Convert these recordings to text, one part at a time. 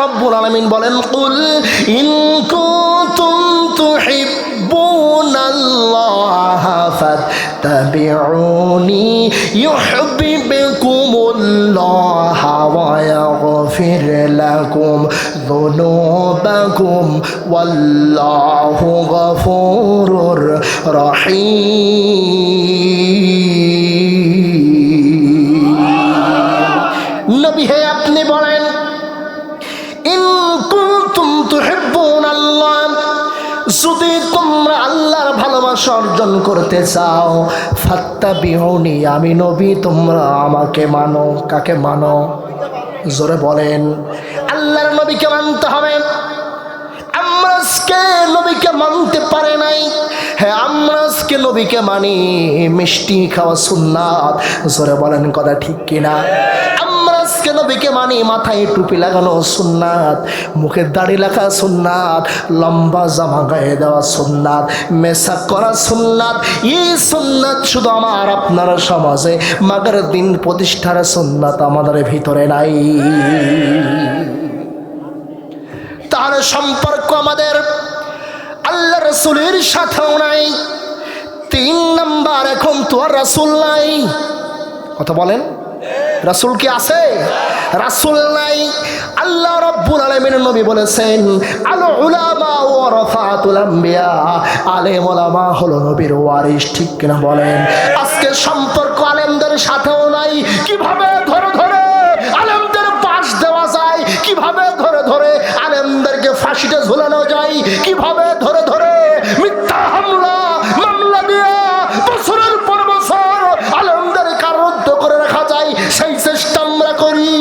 রাব্বুল আলামিন বলেন, কুল ইন কুনতুম তুহিব্বুনাল্লাহা ফাত্তাবিউনি ইউহিব্বুকুমুল্লাহা ওয়া ইয়াগফির লাকুম যুনুবাকুম ওয়াল্লাহু গফুরুর রহিম। নবী হে, আপনি বলেন, ইন কুনতুম তুহিব্বুনাল্লাহ, যদি তোমরা আল্লাহর ভালোবাসা অর্জন করতে চাও, ফাত্তাবিউনি, আমি নবী, তোমরা আমাকে মানো। কাকে মানো? জোরে বলেন। আল্লাহর নবীকে মানতে হবে। আমরা আজকে নবীকে মানতে পারে নাই। হ্যাঁ, আমরা আজকে নবীকে মানি, মিষ্টি খাওয়া সুন্নাত। জোরে বলেন, কথা ঠিক কিনা? আমরা আজকে নবীকে মানি, মাথায় টুপি লাগানো সুন্নাত, মুখে দাড়ি রাখা সুন্নাত, লম্বা জামা গায়ে দেওয়া সুন্নাত, মেসাক করা সুন্নাত। এই সুন্নাত শুধু আমার আপনার সমাজে মাগের দিন প্রতিষ্ঠার সুন্নাত আমাদের ভিতরে নাই। তার সম্পর্ক আমাদের আল্লাহ রাসূলের সাথেও নাই। 3 নাম্বার, এখন তো আর রাসূল নাই। কথা বলেন, রাসূল কি আছে? রাসূল নাই। আল্লাহ রাব্বুল আলামিনের নবী বলেছেন, আল উলামা ওয়ারাসাতুল আম্বিয়া, আলেম ওলামা হলো নবীর ওয়ারিস। ঠিক কিনা বলেন? আজকে সম্পর্ক আলেমদের সাথেও নাই। কিভাবে ধরে ধরে আলেমদের পাশ দেওয়া যায়, কিভাবে ধরে ধরে আলেমদেরকে ফাঁসিতে ঝুলানো যায়, কিভাবে ধরে ধরে মিথ্যা হামলা মামলা দিয়ে বছরের পর বছর আলেমদের কারারুদ্ধ করে রাখা যায়, সেই চেষ্টা আমরা করি।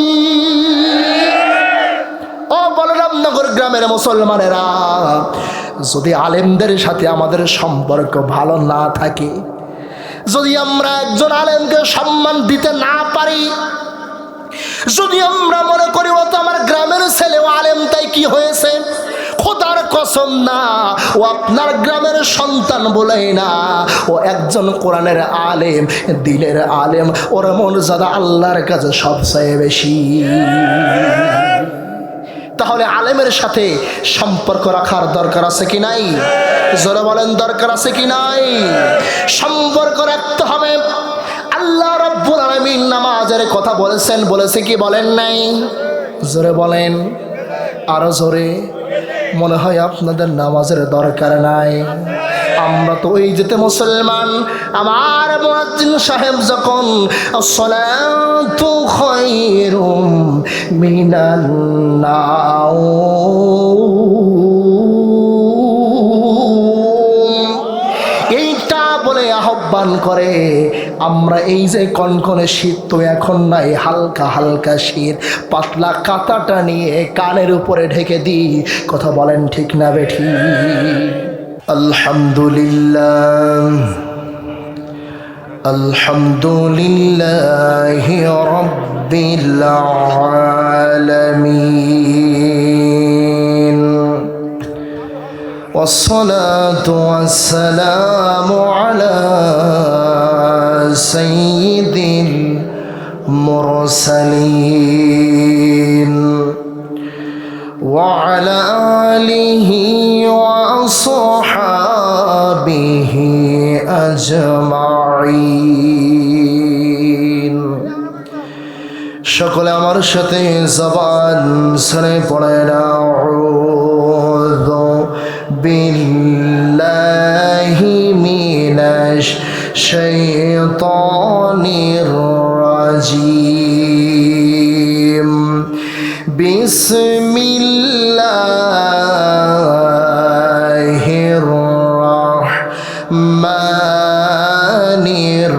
ও বলরামনগর গ্রামের মুসলমানেরা, যদি আলেমদের সাথে আমাদের সম্পর্ক ভালো না থাকে, যদি আমরা একজন আলেমকে সম্মান দিতে না পারি, যদি আমরা মনে করি ও তো আমার গ্রামের ছেলে, ও আলেম, তাই কি হয়েছে? খোদার কসম না, ও আপনার গ্রামের সন্তান বলেই না, ও একজন কোরআনের আলেম, দিনের আলেম। ওর মর্যাদা আল্লাহর কাছে সবচেয়ে বেশি। তাহলে আলেমের সাথে সম্পর্ক রাখার দরকার আছে কি নাই? জোরে বলেন, দরকার আছে কি নাই? সম্পর্ক রাখতে হবে। আল্লাহ রাব্বুল আলামিন নামাজের কথা বলেছেন, বলেছে কি বলেন নাই? জোরে বলেন, আরো জোরে। মনে হয় আপনাদের নামাজের দরকার নাই। আমরা তো ওই যেতে মুসলমান। আমার মুয়াজ্জিন সাহেব যখন আসসালাতু খায়রুম মিনান নাওম, এইটা বলে আহ্বান করে, আমরা এই যে কনকনে শীত তো এখন নাই, হালকা হালকা শীত, পাতলা কাঁথাটা নিয়ে কানের উপরে ঢেকে দিই। কথা বলেন, ঠিক না বেঠি? আলহামদুলিল্লাহ, আলহামদুলিল্লাহি রাব্বিল আলামিন, والصلاة والسلام على سيد المرسلين وعلى آله وأصحابه أجمعين। সকলে আমার সাথে জবান ছেড়ে পড়েন, আউযু বিল্লাহি মিনাশ শাইতানির রাজিম, বিসমিল্লাহির রাহমানির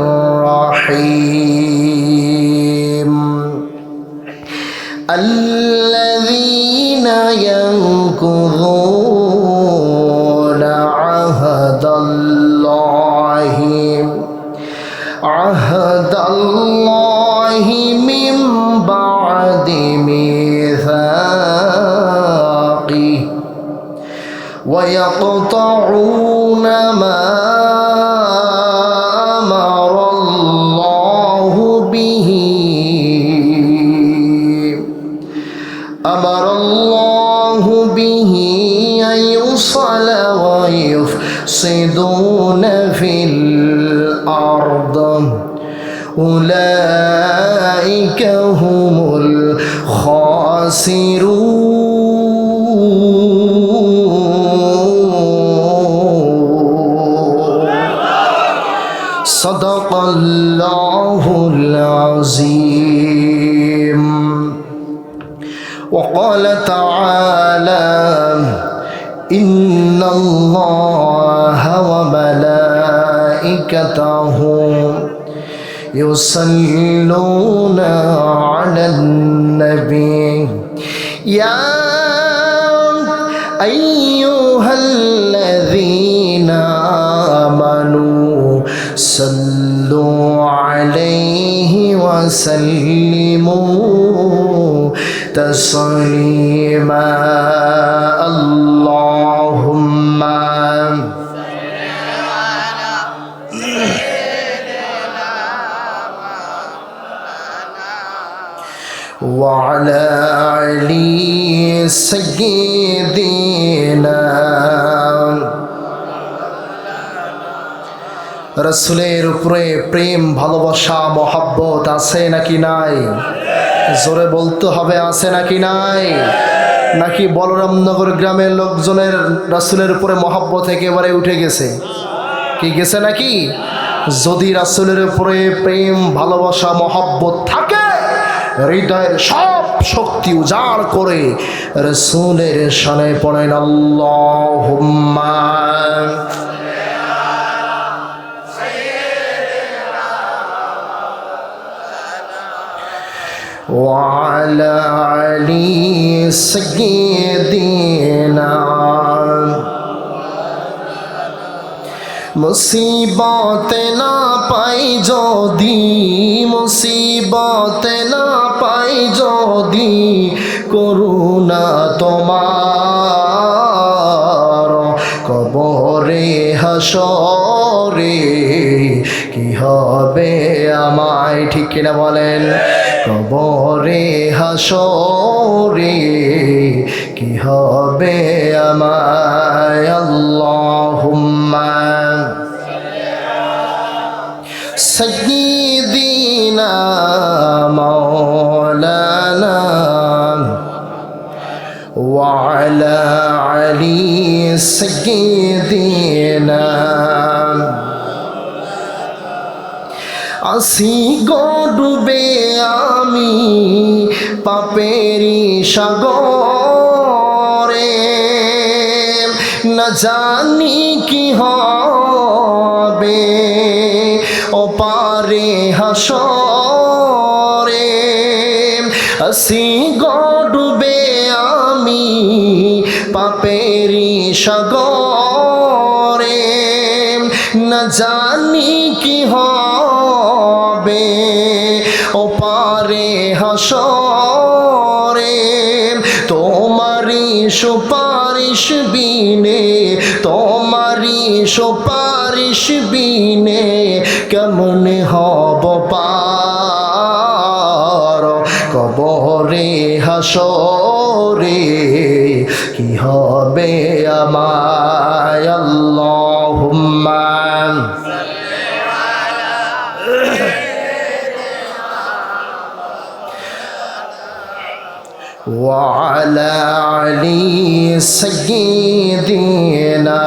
রাহিম। আল্লাযীনা ইয়ানকুযুনা আহদাল্লাহি মিন বা'দি মিসাকিহি ওয়া ইয়াকতাউনা মা আমারাল্লাহু বিহি আমারাল্লাহু বিহি আইয়ুসাল ওয়া ইউফসিদুনা ফিল আরদ উলাইকা হুমুল খাসিরুন। সাদাকাল্লাহুল আযীম। وقال تعالى إن الله وملائكته يصلون على النبي يا أيها الذين آمنوا صلوا عليه وسلموا تسليما اللهم وعلى علي سيدنا রাসূলের উপরে প্রেম ভালোবাসা মহব্বত আছে নাকি নাই? জোরে বলতে হবে, আছে নাকি নাই? নাকি বলরামনগর গ্রামের লোকজনের রাসূলের উপরে মহব্বত একেবারে উঠে গেছে? কি গেছে নাকি? যদি রাসূলের উপরে প্রেম ভালোবাসা মহব্বত থাকে, হৃদয়ের সব শক্তি উজাড় করে রাসূলের শানে পড়েন আল্লাহুম্মা وعلى علي سيدنا মুসিবত না পাই যদি, মুসিবত না পাই যদি করুণা তোমার, কবরে হাসরে কি হবে আমায়, ঠিক কিনা বলেন? কবরে হাসরে কি হবে আমায়। আল্লাহুম্মা সাইয়্যিদিনা মাওলানা ওয়া আলা আলি সাইয়্যিদিনা। আসি গো ডুবে আমি পাপেরি সাগরে, না জানি কি হবে ওপারে হাসরে। আসি গো ডুবে আমি পাপেরি সাগরে, না জানি কি হবে ওপারে হাসরে। তোমারি সুপারিশ বিনে, তোমারি সুপারিশ বিনে কেমন হব পার, কবরে হাসরে কি হবে আমায়। আল্লাহুম্মা وعلى علي سيدنا।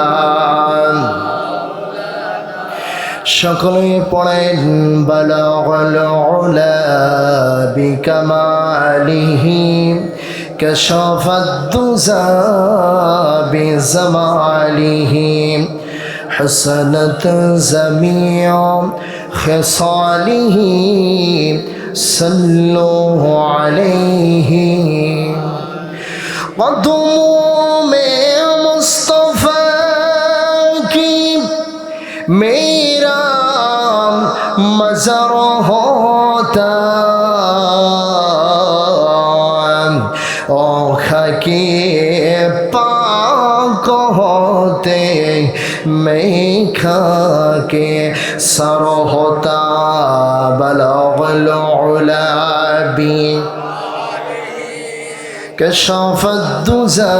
সকলে পড়েন বালাগাল উলা বিকামালিহি কাশাফাদ দুজা বিজামালিহি حسنت جميع خصاله صلوا عليه قدموا में मुस्तफा की मेरा मज़र होता, के पाक होते मैं खा के सर होता। बलगल उला भी كشف الدجى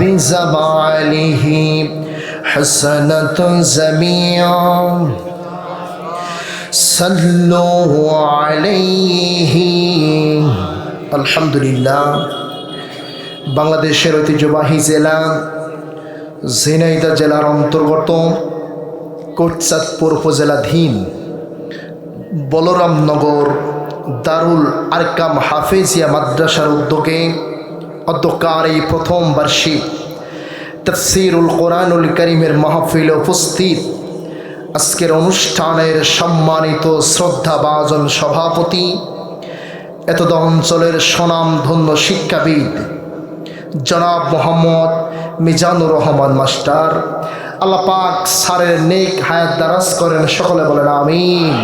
بزمانه حسنة جميعا صلوا عليه আলহামদুলিল্লাহ। বাংলাদেশের ঐতিহ্যবাহী জেলা ঝিনাইদহ জেলার অন্তর্গত কোটচাঁদপুর উপজেলাধীন বলরামনগর দারুল আরকাম হাফেজিয়া মাদ্রাসার উদ্যোগে অধ্যকার এই প্রথম বার্ষিক তাফসীরুল কোরআনুল কারীমের মাহফিলে উপস্থিত আজকের অনুষ্ঠানের সম্মানিত শ্রদ্ধাভাজন সভাপতি, এতদ অঞ্চলের স্বনামধন্য শিক্ষাবিদ জনাব মোহাম্মদ মিজানুর রহমান মাস্টার, আল্লাহ পাক স্যারের নেক হায়াত দারাজ করেন, সকলে বলেন আমিন।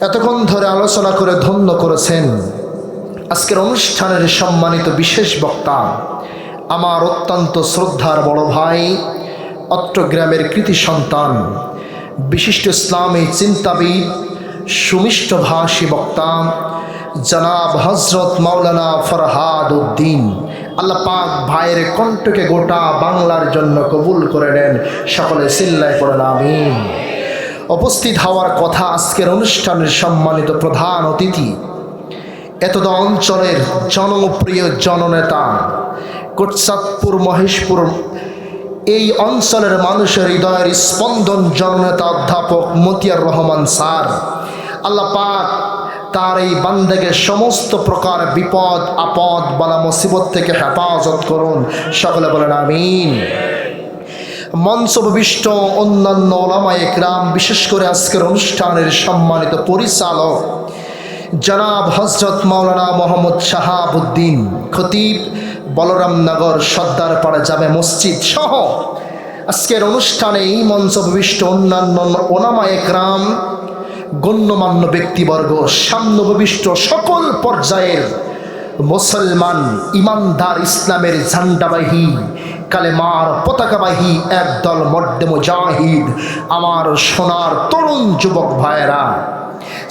এতক্ষণ ধরে আলোচনা করে ধন্য করেছেন আজকের অনুষ্ঠানের সম্মানিত বিশেষ বক্তা, আমার অত্যন্ত শ্রদ্ধার বড় ভাই, অট্টগ্রামের কৃতি সন্তান, বিশিষ্ট ইসলামী চিন্তাবিদ, সুমিষ্টভাষী বক্তা জনাব হজরত মাওলানা ফরহাদ উদ্দিন। আল্লাহ পাক ভাইয়ের কণ্ঠকে গোটা বাংলার জন্য কবুল করে নেন, সকলে চিল্লায় পড়েন আমিন। উপস্থিত হওয়ার কথা আজকের অনুষ্ঠানের সম্মানিত প্রধান অতিথি, এতদ অঞ্চলের জনপ্রিয় জননেতা, কোটচাঁদপুর মহেশপুর এই অঞ্চলের মানুষের হৃদয়ের স্পন্দন জননেতা অধ্যাপক মতিয়ার রহমান স্যার। আল্লাহ পাক তার এই বান্দাকে সমস্ত প্রকার বিপদ আপদ বালা মুসিবত থেকে হেফাজত করুন, সকলে বলেন আমিন। মঞ্চবিষ্ট অন্যান্য ওলামায়ে কেরাম, বিশেষ করে আজকের অনুষ্ঠানের সম্মানিত পরিচালক জনাব হজরত মাওলানা মোহাম্মদ শাহাবুদ্দিন খতিব, বলরামনগর সর্দারপাড়া জামে মসজিদ সহ আজকের অনুষ্ঠানে এই মঞ্চবিষ্ট অন্যান্য ওলামায়ে কেরাম, গণ্যমান্য ব্যক্তিবর্গ, সামনবিষ্ট সকল পর্যায়ের মুসলমান ইমানদার, ইসলামের ঝান্ডাবাহী, কালেমার পতাকাবাহী একদল মর্দে মুজাহিদ, আমার সোনার তরুণ যুবক ভাইয়েরা,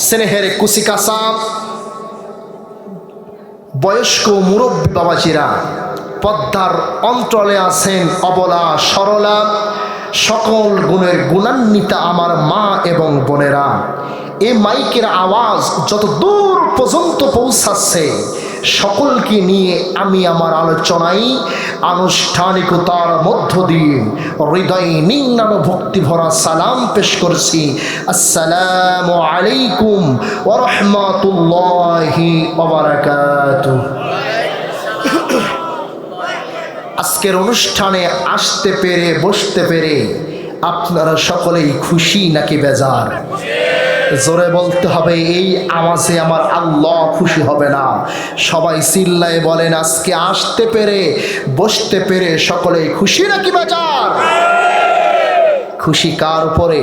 স্নেহের কুচিকাচা বয়স্ক মুরব্বী বাবাজিরা, পদ্মার অন্তরে আছেন অবলা সরলা, সকল গুণের গুণান্বিতা আমার মা এবং বোনেরা, এ মাইকের আওয়াজ যত দূর পর্যন্ত পৌঁছাচ্ছে, সকলকে নিয়ে আমি আমার আলোচনায় আনুষ্ঠানিকতার মধ্য দিয়ে হৃদয় নিংনানো ভক্তি ভরা সালাম পেশ করছি। আসসালামু আলাইকুম ওয়া রাহমাতুল্লাহি ওয়া বারাকাতুহু। আজকের অনুষ্ঠানে আসতে পেরে, বসতে পেরে আপনারা সকলেই খুশি নাকি বেজার? জোরে বলতে হবে, এই আওয়াজে আমার আল্লাহ খুশি হবে না। সবাই চিল্লায় বলেন, আজকে আসতে পেরে, বসতে পেরে সকলেই খুশি নাকি বেজার? খুশি কার উপরে?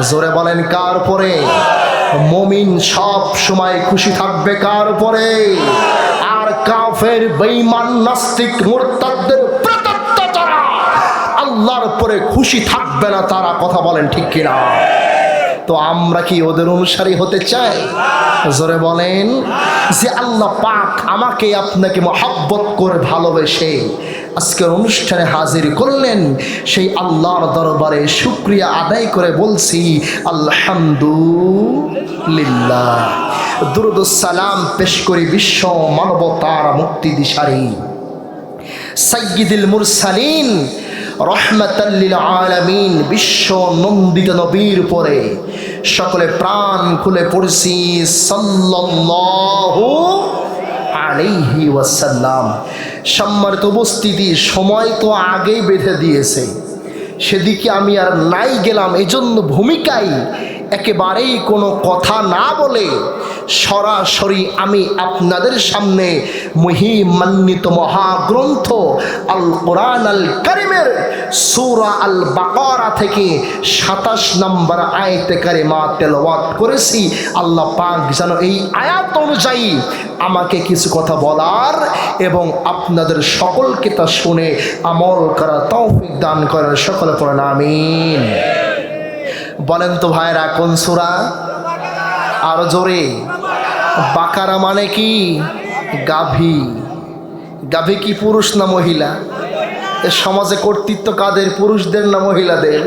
জোরে বলেন কার উপরে? মুমিন সব সময় খুশি থাকবে কার উপরে? আর কাফের, বেঈমান, নাস্তিক, মুরতাদদের প্রেতাত্মা যারা, আল্লাহর উপরে খুশি থাকবে না তারা। কথা বলেন ঠিক কিনা? তো আমরা কি ওদের অনুসারী হতে চাই? জোরে বলেন। যে আল্লাহ পাক আমাকে আপনাকে মহব্বত করে ভালোবেসে আজকের অনুষ্ঠানে হাজির করলেন, সেই আল্লাহর দরবারে শুকরিয়া আদায় করে বলছি আলহামদুলিল্লাহ। দুরূদ ও সালাম পেশ করি বিশ্ব মানবতার মুক্তি দিশারি সাইয়্যিদুল মুরসালিন রহমাতাল লিল আলামিন, বিশ্ব নন্দিত নবীর উপরে সকলে প্রাণ খুলে পড়ছি সাল্লাল্লাহু আলাইহি ওয়াসাল্লাম। সম্মানিত উপস্থিতি, সময় তো আগেই বেঁধে দিয়েছে, সেদিকে আমি আর নাই গেলাম। এজন্য ভূমিকায় একেবারেই কোনো কথা না বলে সরাসরি আমি আপনাদের সামনে মহিমান্বিত মহাগ্রন্থ আল কোরআন আল কারীমের সূরা আল বাকারা থেকে ২৭ নম্বর আয়াতে কারিমা তেলাওয়াত করেছি। আল্লাহ পাক যেন এই আয়াত অনুযায়ী আমাকে কিছু কথা বলার এবং আপনাদের সকলকে তা শুনে আমল করা তৌফিক দান করেন, সকলে পড়েন আমিন। বলেন তো ভাইরা, কোন সূরা? আরো জোরে। বাকারা মানে কি? গাভী। গাভী কি পুরুষ না মহিলা? এ সমাজে কর্তৃত্ব কাদের, পুরুষদের না মহিলাদের?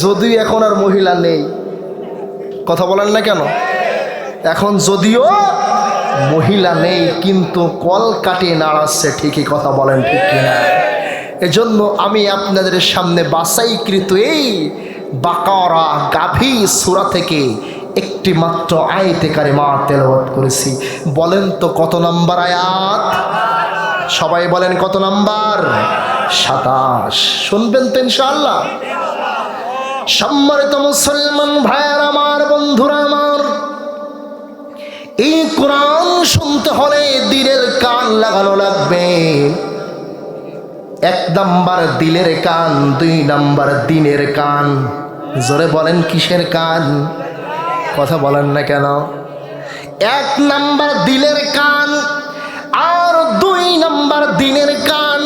যদিও এখন আর মহিলা নেই, কথা বলেন না কেন? এখন যদিও মহিলা নেই কিন্তু কল কাটিয়ে নাড়াচ্ছে, ঠিকই কথা বলেন, ঠিক কিনা? এজন্য আমি আপনাদের সামনে বাছাইকৃত এই বাকারা গাভী সূরা থেকে একটি মাত্র আয়াতে কারিমা তেলাওয়াত করেছি। বলেন তো কত নাম্বার আয়াত? সবাই বলেন কত নাম্বার? 27। শুনবেন তো ইনশাআল্লাহ? সম্মানিত মুসলমান ভাইয়ার আমার, বন্ধুরা আমার, এই কোরআন শুনতে হলে দিলের কান লাগানো লাগবে। 1 নাম্বার দিলের কান, 2 নাম্বার দিনের কান। জোরে বলেন কিসের কান? কথা বলেন না কেন? 1 নাম্বার দিলের কান আর 2 নাম্বার দিনের কান।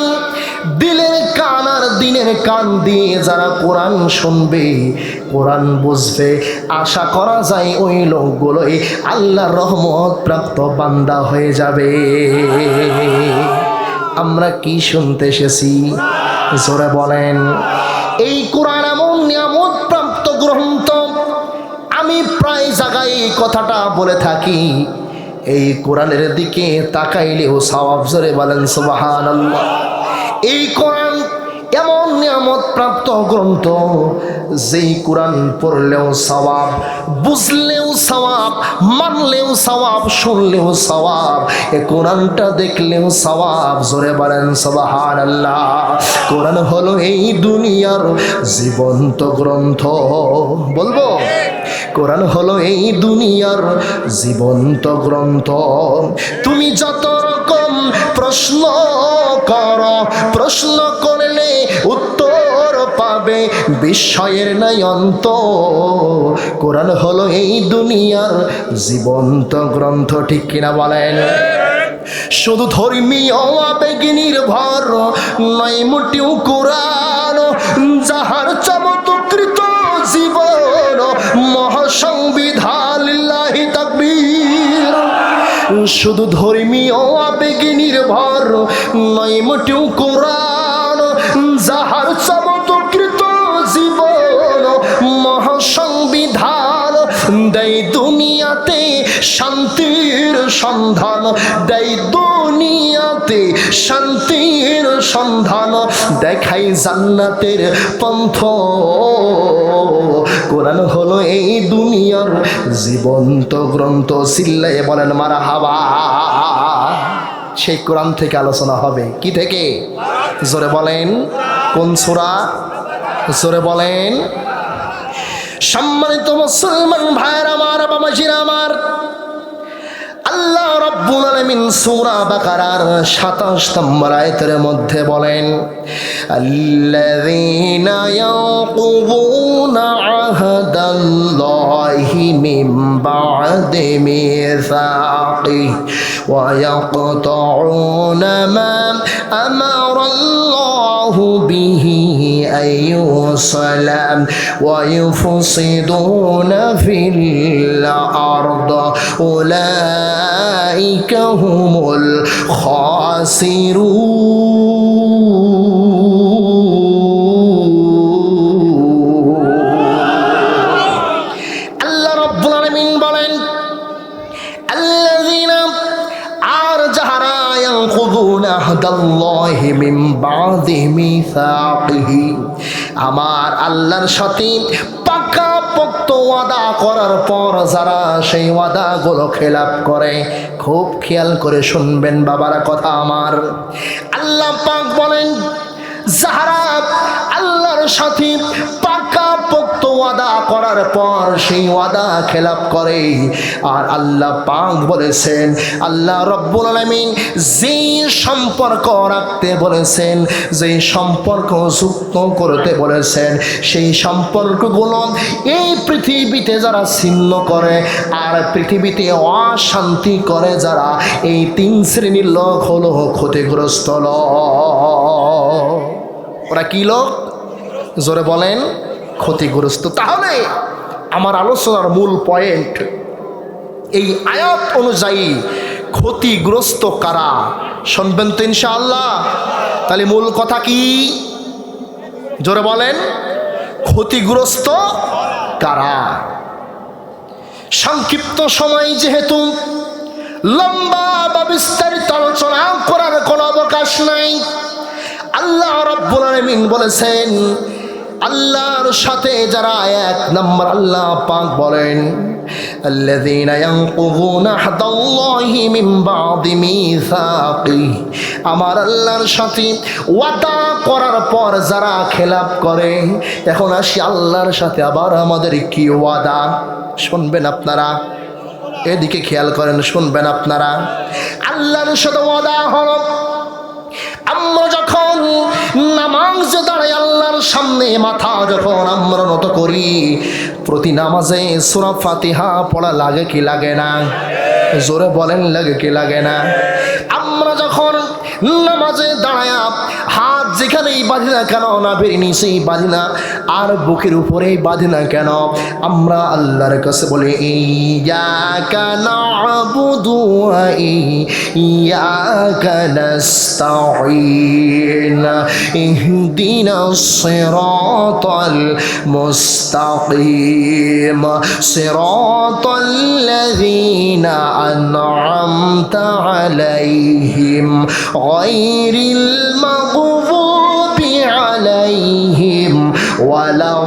দিলের কান আর দিনের কান দিয়ে যারা কোরআন শুনবে, কোরআন বুঝবে, আশা করা যায় ওই লোকগুলোই আল্লাহর রহমত প্রাপ্ত বান্দা হয়ে যাবে। আমরা কি শুনতে এসেছি? জোরে বলেন। এই কোরআন এমন নিয়ামত প্রাপ্ত গ্রন্থ, আমি প্রায় জায়গায় এই কথাটা বলে থাকি, এই কোরআনের দিকে তাকাইলেও সওয়াব। জোরে বলেন সুবহানাল্লাহ। এই কোরআন এমন নিয়ামত প্রাপ্ত গ্রন্থ, যেই কোরআন পড়লেও সওয়াব, বুঝলেও সওয়াব, মানলেও সওয়াব, শুনলেও সওয়াব, এই কোরআনটা দেখলেও সওয়াব। জোরে বলেন সুবহানাল্লাহ। কোরআন হলো এই দুনিয়ার জীবন্ত গ্রন্থ। বলবো, কোরআন হলো এই দুনিয়ার জীবন্ত গ্রন্থ। তুমি যত রকম প্রশ্ন করো, প্রশ্ন করলে উত্তর পাবে, বিস্ময়ের নাই অন্ত। কোরআন হলো এই দুনিয়ার জীবন্ত গ্রন্থ, ঠিক কিনা বলেন? শুধু ধর্মীয় আবেগ নির্ভর নয় মোটেও কোরআন, যাহার চমৎকৃত জীবন মহাসংবিধান। লিল্লাহি তাকবীর। শুধু ধর্মীয় আবেগ নির্ভর নয় মোটেও কোরআন, যাহার চমৎকৃত জীবন মহাসংবিধান। দেয় দুনিয়াতে শান্তির সন্ধান, দেয় দুনিয়াতে শান্তির সন্ধান, দেখাই জান্নাতের পন্থ। কোরআন হলো এই দুনিয়ার জীবন্ত গ্রন্থ। চিল্লায়ে বলেন মারহাবা। সেই কোরআন থেকে আলোচনা হবে। কি থেকে? জোরে বলেন। কোন সূরা? জোরে বলেন। সম্মানিত মুসলমান ভাইয়ের আমার, বাবাজিরা আমার, আল্লাহ রাব্বুল আলামিন সূরা বাকারার 27 নম্বর আয়াতের মধ্যে বলেন, আল্লাযীনা ইয়াকুযুনা আহদাল্লাহি মিন বা'দি মিসাকিহি ওয়া ইয়াকতাউনা মা আমারাল্লাহু বিহি আইয়ুসালাম ওয়া ইউফসিদুনা ফিল আরদ উলাইকা হুমুল খাসিরুন। আল্লাহ রাব্বুল আলামিন বলেন, আল্লাযীনা, আর যাহারা, ইয়ানকুযুনা আহদাল্লাহি মিন বা'দি মিসাকিহি, আমার আল্লাহর সাথে পাকা পোক্ত ওয়াদা করার পর যারা সেই ওয়াদাগুলো খেলাপ করে। খুব খেয়াল করে শুনবেন বাবারা কথা আমার। আল্লাহ পাক বলেন, যাহারা আল্লাহর সাথে পাকা পোক্ত ওয়াদা করার পর সেই ওয়াদা খেলাপ করে। আর আল্লাহ পাক বলেছেন, আল্লাহ রাব্বুল আলামিন যে সম্পর্ক রাখতে বলেছেন, যে সম্পর্ক যুক্ত করতে বলেছেন, সেই সম্পর্কগুলো এই পৃথিবীতে যারা ছিন্ন করে আর পৃথিবীতে অশান্তি করে যারা, এই 3 শ্রেণীর লোক হলো ক্ষতিগ্রস্ত লোক। ওরা কি লোক? জোরে বলেন। ক্ষতিগ্রস্ত। তাহলে আমার আলোচনার মূল পয়েন্ট, এই আয়াত অনুযায়ী ক্ষতিগ্রস্ত কারা? শুনবেন তো ইনশাআল্লাহ? তাহলে মূল কথা কি? জোরে বলেন, ক্ষতিগ্রস্ত কারা? সংক্ষিপ্ত সময় যেহেতু, লম্বা বা বিস্তারিত আলোচনা করার কোনো অবকাশ নাই। আল্লাহ রাব্বুল আলামিন বলেছেন, আল্লাহর সাথে যারা এক নম্বর, আল্লাহ পাক বলেন, আল্লাযীনা ইয়ানকুযুনা আহদাল্লাহি মিন বা'দি মিসাকিহি, আমার আল্লাহর সাথে ওয়াদা করার পর যারা খেলাপ করে। এখন আসি আল্লাহর সাথে আবার আমাদের কি ওয়াদা, শুনবেন আপনারা, এদিকে খেয়াল করেন, শুনবেন আপনারা। আল্লাহর সাথে ওয়াদা হলো, আমরা যখন নামাজে দাঁড়াই, আল্লাহর সামনে মাথা যখন আমরা নত করি, প্রতি নামাজে সূরা ফাতিহা পড়া লাগে কি লাগে না? জোরে বলেন, লাগে কি লাগে না? আমরা যখন নামাজে দাঁড়ায় হাত যেখানেই বাঁধি না কেন, নাভির নিচেই বাঁধি না আর বুকের উপরেই বাঁধি না কেন, আমরা আল্লাহর কাছে বলি, ইয়াকা না'বুদু ওয়া ইয়াকা নাস্তাঈন, ইহদিনাস সিরাতাল মুস্তাকিম, সিরাতাল্লাযীনা আন'আমতা আলাইহিম গায়রিল মাগযুবি আলাইহিম ওয়ালাদ-দাল্লিন।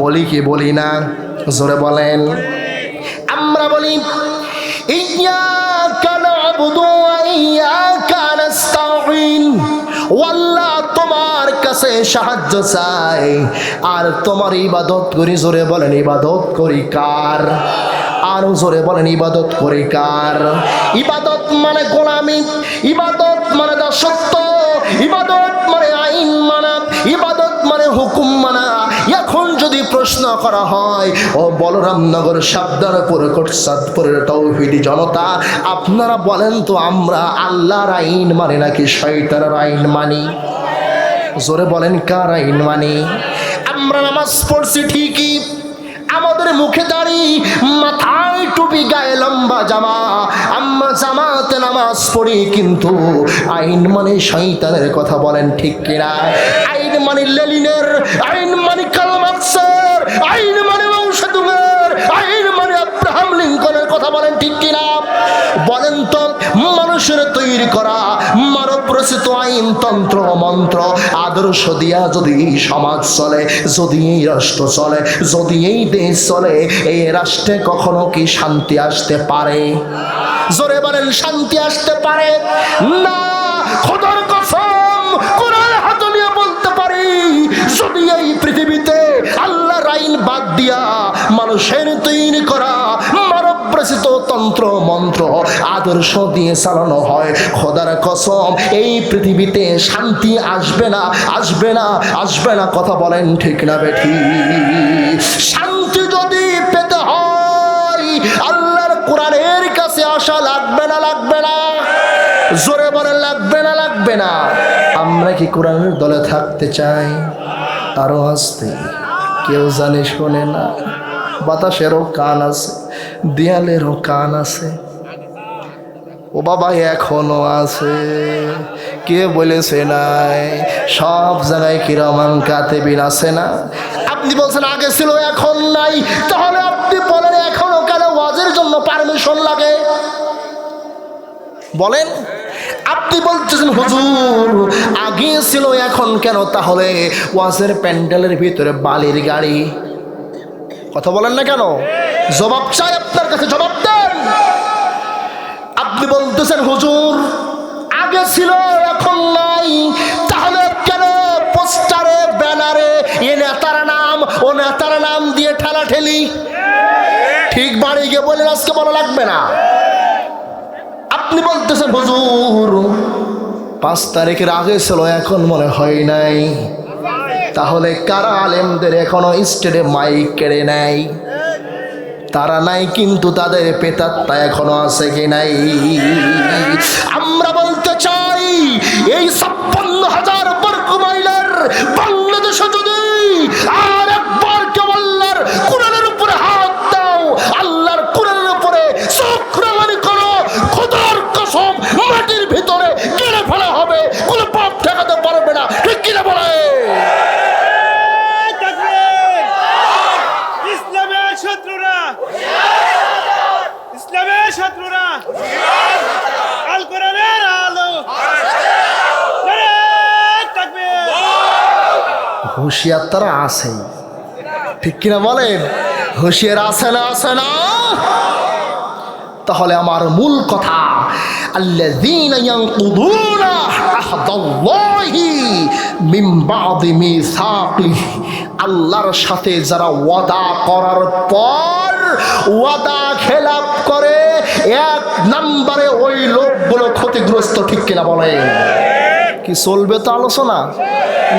বলি কি বলি না? জোরে বলেন। আমরা বলি, ইয়াকা না'বুদু ওয়া ইয়াকা নাস্তাঈন, আল্লাহ তোমার কাছে সাহায্য চাই আর তোমার ইবাদত করি। জোরে বলেন, ইবাদত করি কার? আরো জোরে বলেন, ইবাদত করি কার? ইবাদত মানে গোলামি, ইবাদত মানে দাসত্ব, ইবাদত মানে আইন মানা, ইবাদত মানে হুকুম মানা। এখন যদি প্রশ্ন করা হয়, ও বলরামনগর সাবদারপুর কোটসাদপুরের তৌহিদি জনতা, আপনারা বলেন তো, আমরা আল্লাহর আইন মানি নাকি শয়তানের আইন মানি? জোরে বলেন, কার আইন মানি? আমরা নামাজ পড়ছি ঠিকই, আমাদের মুখে দাড়ি, মাথায় টুপি, গায়ে লম্বা জামা, আমরা জামাতে নামাজ পড়ি, কিন্তু আইন মানে শয়তানের কথা। বলেন ঠিক কিনা? আইন মানে লেনিনের, আইন মানে কার্ল মার্কসের, আইন মানে মাও সেতুংয়ের, আইন মানে আব্রাহাম লিঙ্কনের কথা। বলেন ঠিক কিনা? বলেন তো, মানুষের তৈরি করা মানব রচিত আইন, তন্ত্র মন্ত্র, আদর্শ দিয়া যদি সমাজ চলে, যদি এই রাষ্ট্র চলে, যদি এই দেশ চলে, এই রাষ্ট্রে কখনো কি শান্তি আসতে পারে? জোরে বলেন, শান্তি আসতে পারে না। খোদার কসম, কোরআন হাতে নিয়ে বলতে পারি, যদি এই পৃথিবীতে আল্লাহর আইন বাদ দিয়া মানুষের তৈরি করা মানব রচিত তন্ত্র মন্ত্র আদর্শ দিয়ে চালানো হয়, খোদার কসম, এই পৃথিবীতে শান্তি আসবে না, আসবে না, আসবে না। কথা বলেন ঠিক না বেঠি? শান্তি যদি পেতে হয়, আল্লাহর কোরআনের কাছে আসা লাগবে না, লাগবে না? জোরে বলেন, লাগবে না, লাগবে না? আমরা কি কোরআনের দলে থাকতে চাই? আরো আসতে কেউ জানে, শোনে না। বাতাসেরও কান আছে, দেয়ালেরও কান আছে, ও বাবা এখনো আছে। কে বলেছে নাই? সব জায়গায় কিরামান কাতিবিন আছে না? আপনি বলছেন আগে ছিল এখন নাই, তাহলে আপনি বলেন এখনো কেন ওয়াজের জন্য পারমিশন লাগে? বলেন। আপনি বলতেছেন হুজুর আগে ছিল এখন কেন, তাহলে ওয়াজের প্যান্ডেলের ভিতরে বালির গাড়ি? কথা বলেন না কেন? জবাব চাই আপনার কাছে, জবাব দেন। আপনি বলতেছেন হুজুর আগে ছিল এখন নাই, তাহলে কেন পোস্টারে ব্যানারে এ নেতার নাম ও নেতার নাম দিয়ে ঠেলাঠেলি? ঠিক বাড়ি গিয়ে বলেন, আজকে বলা লাগবে না। আপনি বলতেছেন হুজুর 5 তারিখের আগে ছিল এখন মনে হয় নাই, তাহলে কারা আলেমদের এখনো স্টেডে মাইক কেড়ে নেয়? তারা নাই, কিন্তু তাদের পেতাত্তা এখনো আছে কি নাই? আমরা বলতে চাই, এই 56,000 বর্গ মাইলের বাংলাদেশ হুঁশিয়ার তারা আছেই, ঠিক কিনা বলেন? হুঁশিয়ার আছে না, আছে না? তাহলে আমার মূল কথা, আল্লাযীনা ইয়ানকুদুনা আহদাল্লাহি মিন বাদি মিসাকিহি, আল্লাহর সাথে যারা ওয়াদা করার পর ওয়াদা খেলাপ করে, এক নম্বরে ওই লোকগুলো ক্ষতিগ্রস্ত, ঠিক কিনা বলেন? কি চলবে তো আলোচনা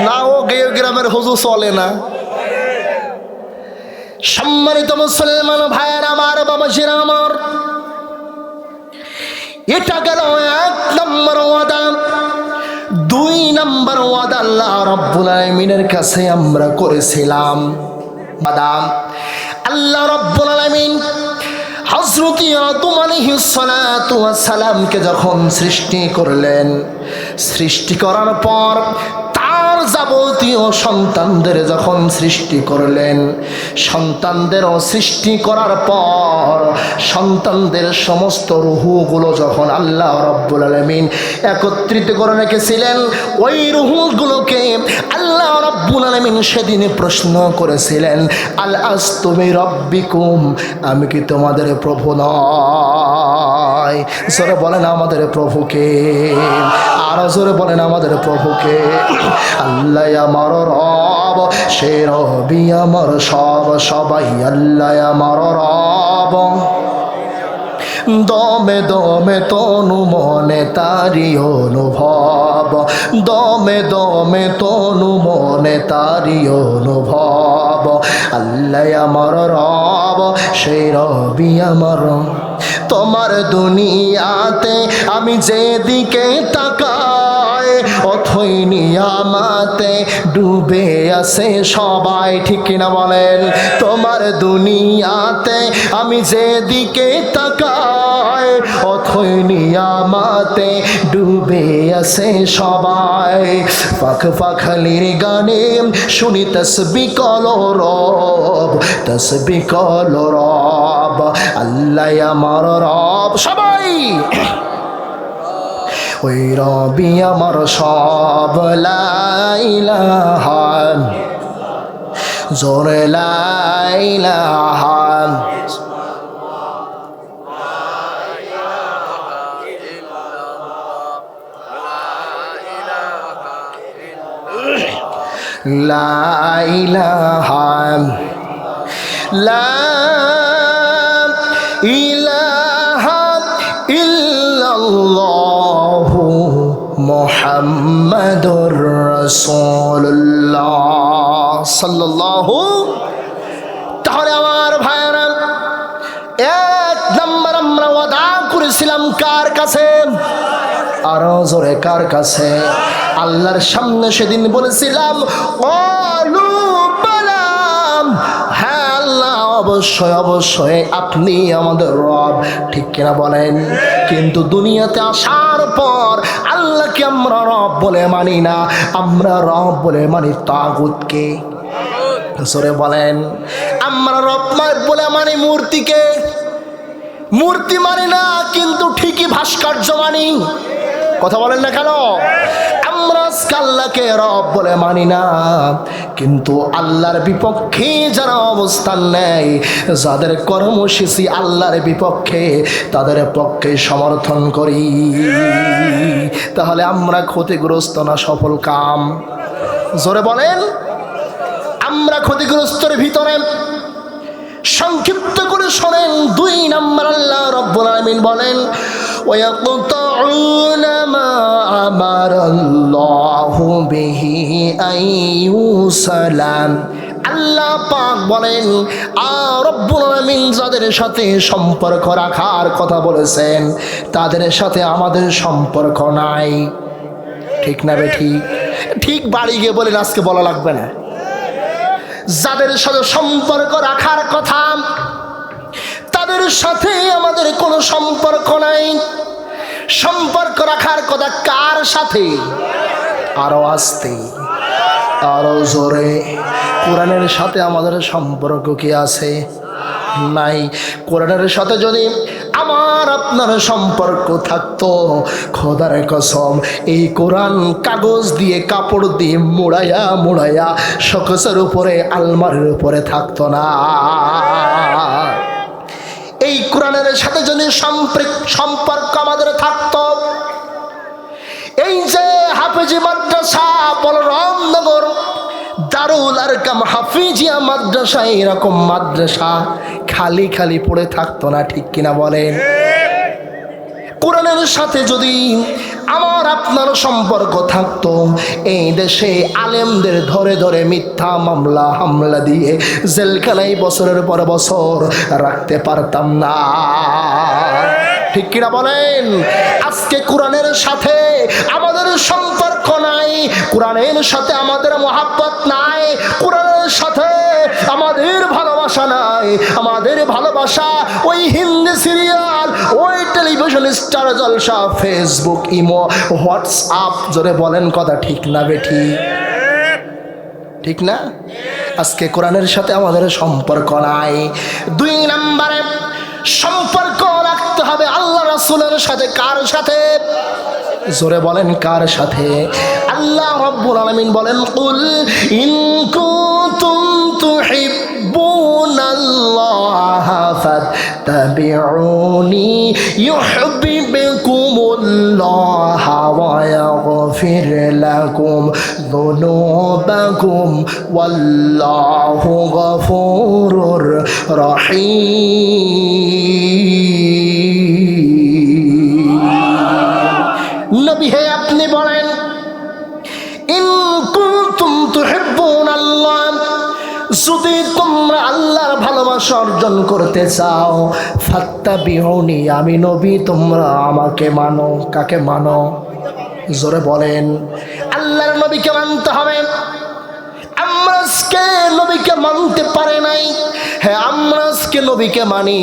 না? ও গ্রামের হুজুর চলে না। সম্মানিত মুসলমান ভাইয়ের আমার, বাবাজিরা আমার, এটা গেল এক নম্বর ওয়াদা। দুই নম্বর ওয়াদা আল্লাহ রাব্বুল আলামিনের কাছে আমরা করেছিলাম। বাদাম আল্লাহ রাব্বুল আলামিন হযরত আদম আলাইহিস সালাতু ওয়াস সালামকে যখন সৃষ্টি করলেন, সৃষ্টি করার পর তার যাবতীয় সন্তানদের যখন সৃষ্টি করলেন, সন্তানদেরও সৃষ্টি করার পর সন্তানদের সমস্ত রূহগুলো যখন আল্লাহ রাব্বুল আলামিন একত্রিত করে রেখেছিলেন, ওই রূহগুলোকে আল্লাহ রাব্বুল আলামিন সেদিনে প্রশ্ন করেছিলেন, আল আস্তু বিরাব্বিকুম, আমি কি তোমাদের প্রভু নয়? জোরে বলেন আমাদের প্রভুকে, আরো জোরে বলেন আমাদের প্রভুকে। আল্লাহ আমার রব, সে রবি আমার সব, সবাই আল্লাহ আমার রব। দমে দমে তনু মনে তারি অনুভব, দমে দমে তনু মনে তারি অনুভব। আল্লাহ আমার রব, সেই রবি আমার। তোমার দুনিয়াতে আমি যেদিকে তাকাই, অথই নিয়ামতে ডুবে আছে সবাই, ঠিক কিনা বলেন? তোমার দুনিয়াতে আমি যেদিকে তাকাই, অথই নিয়ামতে ডুবে আছে সবাই। পাখ পাখালির গানে শুনি তসবিহ কলো রব, তসবিহ কলো রব। আল্লাহ আমার রব, সবাই ওই রবি আমার সব। লা ইলাহা, জোরে লা ইলাহা, লা ইলাহা, লা ইলাহা ইল্লাল্লাহু মুহাম্মাদুর রাসূলুল্লাহ সাল্লাল্লাহু। তাহলে আমার ভাইরা, এক নম্বর আমরা ওয়াদা করেছিলাম কার কাছে? আরো জোরে, কার কাছে? আল্লাহর সামনে সেদিন বলেছিলাম, ক্বালু বালা, হ্যাঁ আল্লাহ অবশ্যই অবশ্যই আপনি আমাদের রব, ঠিক কিনা বলেন? কিন্তু দুনিয়াতে আসার পর আল্লাহকে আমরা রব বলে মানি না, আমরা রব বলে মানি তাগুতকে। জোরে বলেন। আমরা রব বলে মানি মূর্তিকে, মূর্তি মানি না, কিন্তু ঠিকই ভাস্কর্য মানি। কথা বলেন না কেন? আমরা আল্লাহকে রব বলে মানি না, কিন্তু আল্লাহর বিপক্ষে যারা অবস্থান নেয়, যাদের কর্মসূচি আল্লাহর বিপক্ষে, তাদের পক্ষে সমর্থন করি। তাহলে আমরা ক্ষতিগ্রস্ত না সফল কাম? জোরে বলেন। আমরা ক্ষতিগ্রস্তের ভিতরে। সংক্ষিপ্ত করে শোনেন, দুই নম্বর আল্লাহ রাব্বুল আলামিন বলেন, ওয়ায়াকতাউনা মা আমারাল্লাহু বিহি আইয়ুসালাম। আল্লাহ পাক বলেন, রব্বুল আলামিন যাদের সাথে সম্পর্ক রাখার কথা বলেছেন, তাদের সাথে আমাদের সম্পর্ক নাই। ঠিক না বেঠিক? ঠিক বাড়ি গিয়ে বলেন, আজকে বলা লাগবে না। যাদের সাথে সম্পর্ক রাখার কথা, তাদের সাথে আমাদের কোনো সম্পর্ক নাই। সম্পর্ক রাখার কথা কার সাথে? আরো আস্তে, আরো জোরে। কোরআনের সাথে আমাদের সম্পর্ক কি আছে? নাই। কোরআনের সাথে যদি আমার আপনার সম্পর্ক থাকতো, খোদার কসম এই কোরআন কাগজ দিয়ে কাপড় দিয়ে মোড়াইয়া মোড়াইয়া শোকেসের উপরে আলমারির উপরে থাকতো না। এই কোরআনের সাথে যদি সম্পর্ক আমাদের থাকতো, এই যে হাফেজি মাদ্রাসা বলরামনগর দারুল আরকাম হাফিজিয়া মাদ্রাসা, এরকম মাদ্রাসা খালি খালি পড়ে থাকতো না, ঠিক কিনা বলেন? কোরআনের সাথে যদি আমার আপনার সম্পর্ক থাকতো, এই দেশে আলেমদের ধরে ধরে মিথ্যা মামলা হামলা দিয়ে জেলখানায় বছরের পর বছর রাখতে পারতাম না, ঠিক কিনা বলেন? আজকে কোরআনের সাথে আমাদের সম্পর্ক নাই, কোরআনের সাথে আমাদের মহাব্বত নাই, কোরআনের সাথে আমাদের ভালোবাসা নাই। আমাদের ভালোবাসা ওই হিন্দি সিরিয়াল, ওই টেলিভিশন স্টার জলসা, ফেসবুক, ইমো, হোয়াটসঅ্যাপ। জোরে বলেন কথা ঠিক না বেঠি? ঠিক না? আজকে কোরআনের সাথে আমাদের সম্পর্ক নাই। 2 নম্বরে সম্পর্ক রাখতে হবে আল্লাহ রাসূলের সাথে। কার সাথে? জোরে বলেন কার সাথে? আল্লাহ রাব্বুল আলামিন বলেন, কুল ইন কুনতুম তুহিব্বুনাল্লাহা ফাত্তাবিউনি ইউহিব্বুকুমুল্লাহা ওয়া ইয়াগফির লাকুম যুনুবাকুম ওয়াল্লাহু গফুরুর রহিম। নবী হে আপনি বলেন, ইন কুনতুম তুহিব্বুনাল্লাহ, যদি তোমরা আল্লাহর ভালোবাসা অর্জন করতে চাও, ফাত্তাবিউনি, আমি নবী, তোমরা আমাকে মানো। কাকে মানো? জোরে বলেন। আল্লাহর নবীকে মানতে হবে। আমরা আজকে নবীকে মানতে পারে নাই। হ্যাঁ, আমরা আজকে নবীকে মানি,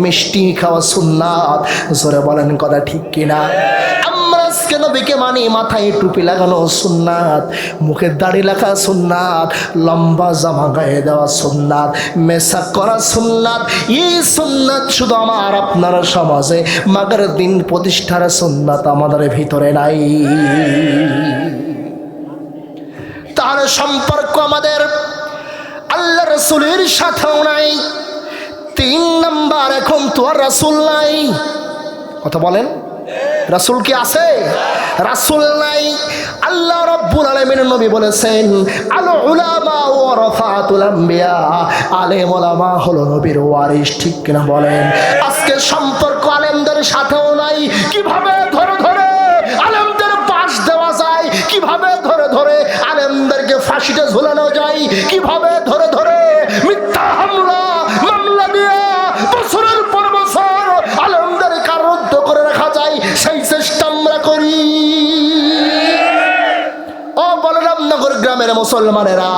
মিষ্টি খাওয়া সুন্নাত। জোরে বলেন কথা ঠিক কিনা? আমরা আজকে নবীকে মানি, মাথায় টুপি লাগানো সুন্নাত, মুখে দাড়ি রাখা সুন্নাত, লম্বা জামা গায়ে দেওয়া সুন্নাত, মেসাক করা সুন্নাত। এই সুন্নাত শুধু আমার আপনার সমাজে মাগের দিন প্রতিষ্ঠার সুন্নাত আমাদের ভিতরে নাই। তাহলে সম্পর্ক আমাদের আল্লাহ রাসূলের সাথেও নাই। 3 নাম্বার, এখন তো আর রাসূল নাই। কথা বলেন, রাসূল কি আছে? রাসূল নাই। আল্লাহ রাব্বুল আলামিনের নবী বলেছেন, আল উলামা ওয়ারাসাতুল আম্বিয়া, আলেম ওলামা হলো নবীর ওয়ারিস, ঠিক কিনা বলেন? আজকে সম্পর্ক আলেমদের সাথেও নাই। কিভাবে ধরে ধরে আলেমদের পাশ দেওয়া যায়, কিভাবে ধরে ধরে আলেমদেরকে ফাঁসিতে ঝুলানো যায়, কিভাবে ধরে ধরে মিথ্যা হামলা মামলা দিয়ে বছরের পর বছর আলেমদের কারারুদ্ধ করে রাখা যায়, সেই চেষ্টা আমরা করি। ও বলরামনগর গ্রামের মুসলমানেরা,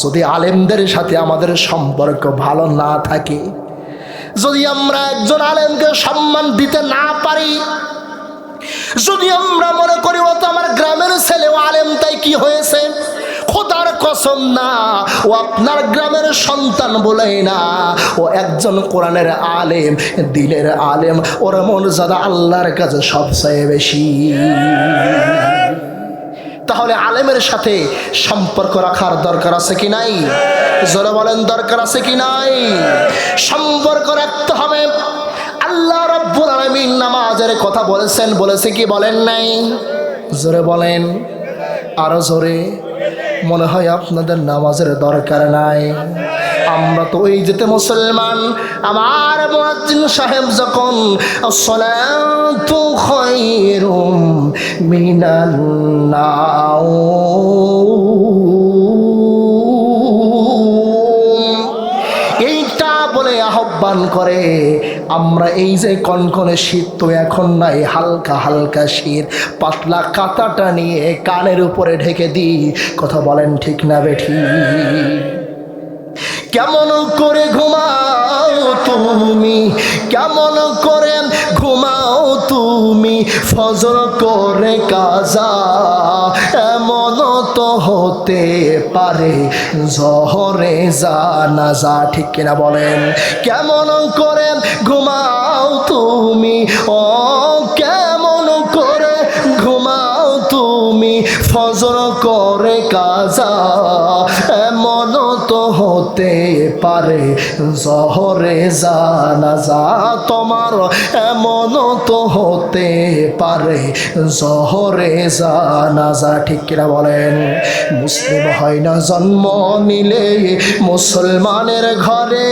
যদি আলেমদের সাথে আমাদের সম্পর্ক ভালো না থাকে, যদি আমরা একজন আলেমকে সম্মান দিতে না পারি, যদি আমরা মনে করি ও তো আমার গ্রামের ছেলে, ও আলেম, তাই কি হয়েছে? খোদার কসম না, ও আপনার গ্রামের সন্তান বলেই না, ও একজন কোরআনের আলেম, দিলের আলেম। ওর মর্যাদা আল্লাহর কাছে সবচেয়ে বেশি। তাহলে আলেমের সাথে সম্পর্ক রাখার দরকার আছে কি নাই? জোরে বলেন, দরকার আছে কি নাই? সম্পর্ক রাখতে হবে। আল্লাহ রাব্বুল আলামিন নামাজের কথা বলেছেন, বলেছে কি বলেন নাই? জোরে বলেন, আরো জোরে। মনে হয় আপনাদের নামাজের দরকার নাই। আমরা তো ওই যেতে মুসলমান। আমার মুয়াজ্জিন সাহেব যখন আসসালাতু খায়রুম মিনান নাওম, এইটা বলে আহ্বান করে, আমরা এই যে কনকনে শীত তো এখন নাই, হালকা হালকা শীত, পাতলা কাঁথাটা নিয়ে কানের উপরে ঢেকে দিই। কথা বলেন ঠিক না বেঠি? কেমন করে ঘুমাও তুমি, কেমন করে ঘুমাও তুমি, ফজর করে কাজা, এমন তো হতে পারে জহরে জানাজা। ঠিক কিনা বলেন? কেমন করে ঘুমাও তুমি, ও কেমন করে ঘুমাও তুমি, ফজর করে কাজা, এমন তো হতে পারে জহরে জানাজা তোমার, এমন তো হতে পারে জহরে জানাজা। ঠিক কিনা বলেন? মুসলিম হয় না জন্ম নিলে মুসলমানের ঘরে,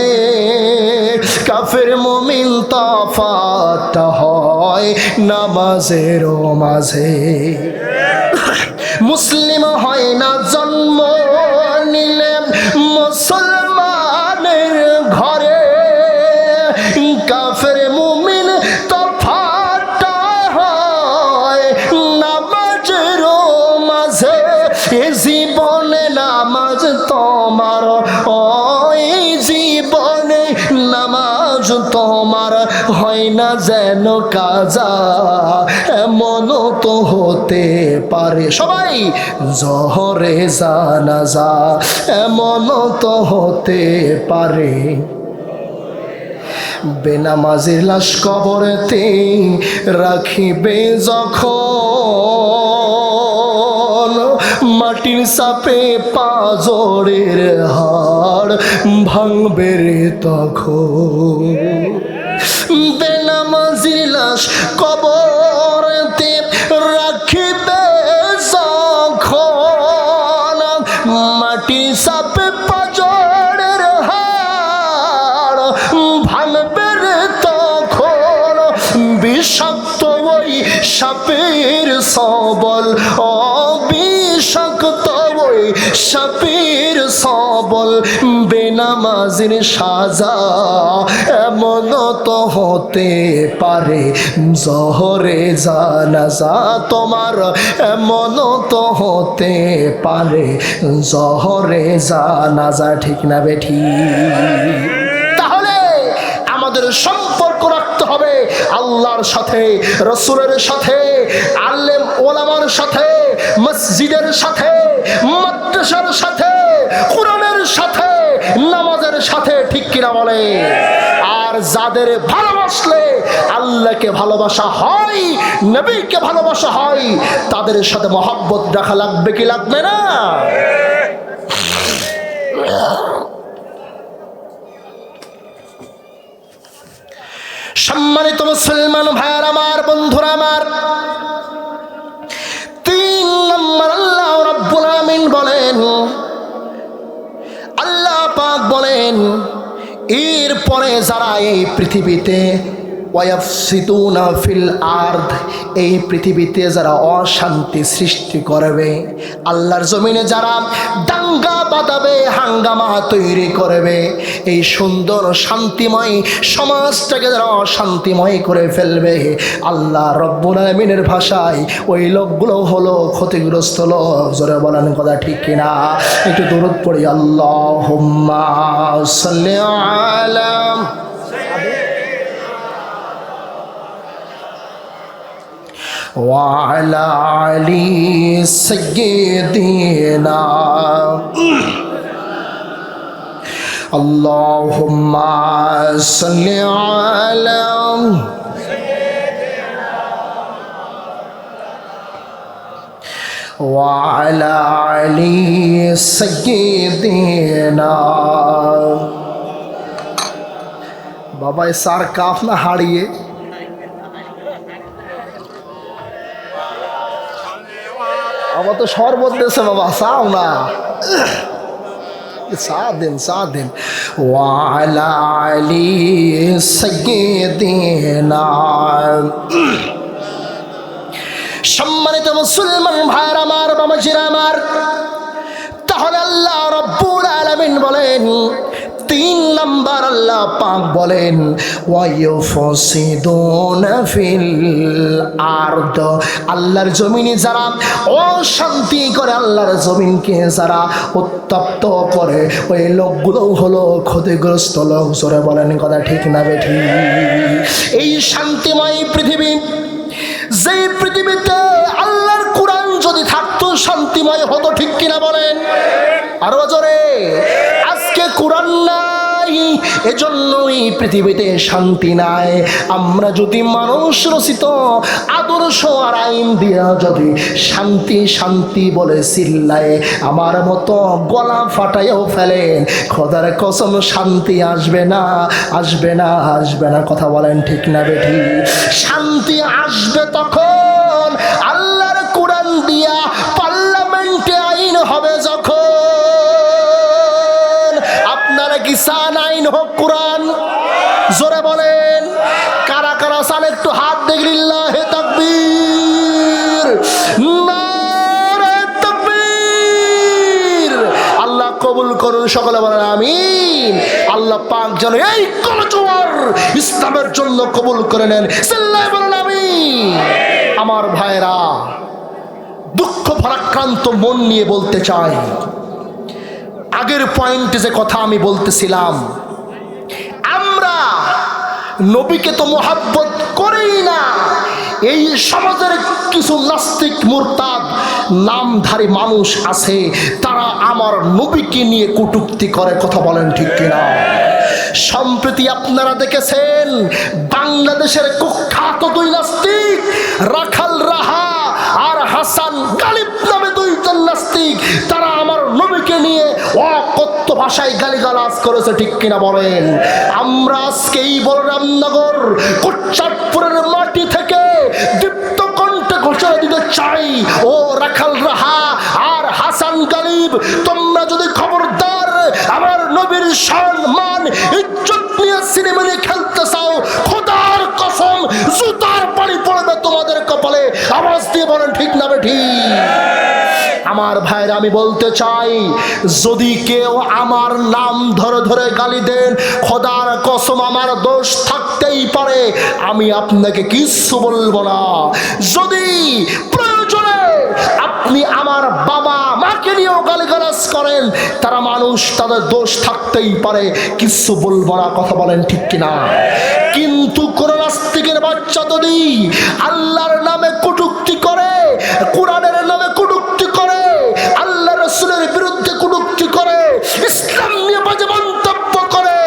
কাফের মুমিন তফাৎ হয় নামাজের মাঝে। মুসলিম হয় না জন্ম নিলে মুসলমানের ঘরে, কাফের মুমিন তফাৎ হয় নামাজের মাঝে। এ জীবনে নামাজ তোমার, ওই জীবনে নামাজ তোমার হয় না যেন কাজা, এমন তো হতে পারে সবাই জহরে জানাজা, এমন তো হতে পারে। বেনামাজির লাশ কবরেতে রাখিবে যখন, মাটির চাপে পাজরের হাড় ভাঙবে রে তখন। বেনামাজির লাশ কবরেতে রাখিবে যখন, মাটির চাপে পাজরের হাড় ভাঙবে রে তখন। বিষাক্ত ওই সাপের সবল, বিষাক্ত ওই সাপের সবল, বেনামাজির সাজা, এমন তো হতে পারে জহরে জানাজা তোমার, এমন তো হতে পারে জহরে জানাজা। ঠিক না বেঠি? তাহলে আমাদের সম্পর্ক রাখতে হবে আল্লাহর সাথে, রসুলের সাথে, আলেম ওলামার সাথে, মসজিদের সাথে, মাদ্রাসার সাথে, কোরআনের সাথে, নামাজের সাথে। ঠিক কিনা বলে? আর যাদের ভালোবাসলে আল্লাহকে ভালোবাসা হয়, নবীকে ভালোবাসা হয়, তাদের সাথে মহব্বত রাখা লাগবে কি লাগবে না? সম্মানিত মুসলমান ভাইয়ার আমার, বন্ধুরা আমার, 3 নম্বর আল্লাহ রাব্বুল আমিন বলেন, আল্লাহ পাক বলেন, এরপরে যারা এই পৃথিবীতে ওয়াফসিদুনা ফিল আরদ, এই পৃথিবীতে যারা অশান্তি সৃষ্টি করবে, আল্লাহর জমিনে যারা দাঙ্গা বাঁধাবে, হাঙ্গামা তৈরি করবে, এই সুন্দর শান্তিময় সমাজটাকে যারা অশান্তিময় করে ফেলবে, আল্লাহ রব্বুল আমিনের ভাষায় ওই লোকগুলো হলো ক্ষতিগ্রস্ত লোক। জোরে বলেন কথা ঠিক কিনা? একটু দরুদ পড়ি, আল্লাহুম্মা সাল্লি আলা وعلى آل سيدنا اللهم صل على وعلى آل سيدنا। বাবা সার কাফ না হারিয়ে আমার তো শরবত দিয়েছে বাবা, চাও না, চা দেন। ওয়ালা আলি সাইয়্যিদিনা। সম্মানিত মুসলমান ভাইরা আমার, বাবাজিরা আমার, তাহলে আল্লাহ রাব্বুল আলামিন বলেন, 3 নম্বর আল্লাহ পাক বলেন, ওয়ায়ুফসিদুনা ফিল আরদ, আল্লাহর জমিনে যারা অশান্তি করে, আল্লাহর জমিনকে যারা উত্তপ্ত করে, ওই লোকগুলো হলো ক্ষতিগ্রস্ত লোক। জোরে বলেন কথা ঠিক না বেঠি? এই শান্তিময় পৃথিবী, যেই পৃথিবীতে আল্লাহর কোরআন যদি থাকতো শান্তিময় হতো। ঠিক কিনা বলেন? আরো জোরে। আজকে কোরআন নাই, এজন্যই পৃথিবীতে শান্তি নাই। আমরা যদি মানুষ রচিত আদর্শ আর আইন দিয়া যদি শান্তি শান্তি বলে চিল্লায়, আমার মতো গলা ফাটাইও ফেলেন, খোদার কসম শান্তি আসবে না, আসবে না, আসবে না। কথা বলেন ঠিক না বেঠি? শান্তি আসবে তখন আল্লাহর কোরআন দিয়া পার্লামেন্টে আইন হবে যখন। আপনারা কি চান আইন হোক কোরআন? জোরে বলেন। কারা কারা চান একটু হাত দেখে লিল্লাহে তাকবীর, নারে তাকবীর। আল্লাহ কবুল করুন, সকলে বলেন আমিন। আল্লাহ পাক যেন এই কলজোয়ার ইসলামের জন্য কবুল করে নেন, চিল্লায়ে বলেন আমিন। আমার ভাইরা, দুঃখ ভারাক্রান্ত মন নিয়ে বলতে চাই, আগের পয়েন্টে যে কথা আমি বলতেছিলাম, আমরা নবীকে তো মোহাব্বত করেই না। এই সমাজের কিছু নাস্তিক মুরতাদ নামধারী মানুষ আছে, তারা আমার নবীকে নিয়ে কটূক্তি করে। কথা বলেন ঠিক কিনা? সম্প্রতি আপনারা দেখেছেন বাংলাদেশের কুখ্যাত দুই নাস্তিক রাখাল রাহা আর হাসান গালিব নামে দুইজন নাস্তিক, তারা আমার নবীকে নিয়ে অকথ্য ভাষায় গালিগালাজ করেছে। ঠিক কিনা বলেন? আমরা আজকে এই বলরামনগর কোটচাঁদপুরের মাটি থেকে দীপ্ত কণ্ঠে ঘোষণা দিতে চাই, ও রাখাল রাহা আর হাসান গালিব, তোমরা যদি খবরদার আমার নবীর সম্মান ইজ্জত নিয়ে সিনেমা নিয়ে খেলতে চাও, খোদার কসম জুতার পানি পড়বে তোমাদের কপালে। আওয়াজ দিয়ে বলেন ঠিক না বেঠি? আমার ভাইরা, আমি বলতে চাই, যদি কেউ আমার নাম ধরে ধরে গালি দেন, খোদার কসম আমার দোষ থাকতেই পারে, আমি আপনাকে কিচ্ছু বলবো না। যদি প্রয়োজনে আপনি আমার বাবা মাকে নিয়েও গালিগালাজ করেন, তারা মানুষ, তাদের দোষ থাকতেই পারে, কিচ্ছু বলবো না। কথা বলেন ঠিক কিনা? কিন্তু কোন নাস্তিকের বাচ্চা যদি আল্লাহর নামে কটূক্তি করে, কোরআনের নামে কটূক্তি করে, আল্লাহ রাসূলের বিরুদ্ধে কটূক্তি করে, ইসলাম নিয়ে বাজে মন্তব্য করে,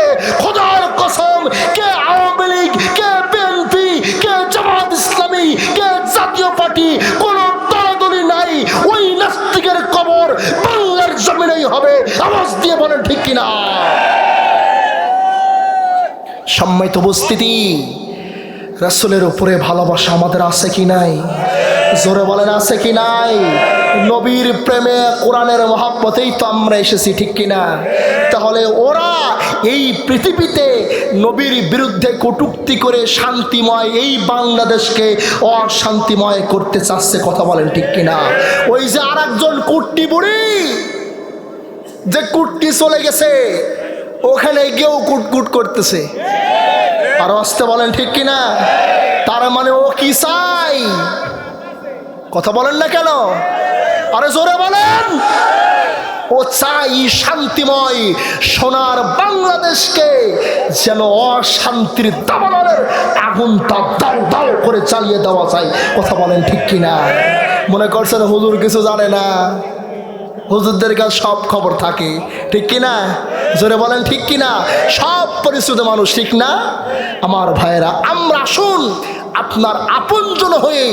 খোদার কসম, কে আওয়ামী লীগ, কে বিএনপি, কে জামাত ইসলামী, কে জাতীয় পার্টি, কোন দলাদলি নাই, ওই নাস্তিকের কবর বাংলার জমিনেই হবে। আওয়াজ দিয়ে বলেন ঠিক কিনা? সম্মানিত উপস্থিতি, রাসূলের উপরে ভালোবাসা আমাদের আছে কি নাই? জোরে বলেন আছে কি নাই? নবীর প্রেমে কোরআনের মহব্বতেই তো আমরা এসেছি, ঠিক কিনা? তাহলে ওরা এই পৃথিবীতে নবীর বিরুদ্ধে কটূক্তি করে শান্তিময় এই বাংলাদেশকে অশান্তিময় করতে চাচ্ছে। কথা বলেন ঠিক কিনা? ওই যে আর একজন কুট্টি বুড়ি, যে কুট্টি চলে গেছে, ওখানে গিয়েও কুটকুট করতেছে। আর আসতে বলেন ঠিক কিনা? তার মানে ও কি চাই? কথা বলেন না কেন? আরে জোরে বলেন। ও চাই শান্তিময় সোনার বাংলাদেশকে যেন অশান্তির দাবানলের আগুনটা দাও দাও করে চালিয়ে দেওয়া যায়। কথা বলেন ঠিক কিনা? মনে করছেন হুজুর কিছু জানে না? হুজুরদের কাছে সব খবর থাকে, ঠিক কিনা? জোরে বলেন ঠিক কিনা? সব পরিস্থিতি মানুষ, ঠিক না? আমার ভাইয়েরা, আমরা আসুন আপনার আপনজন হয়ে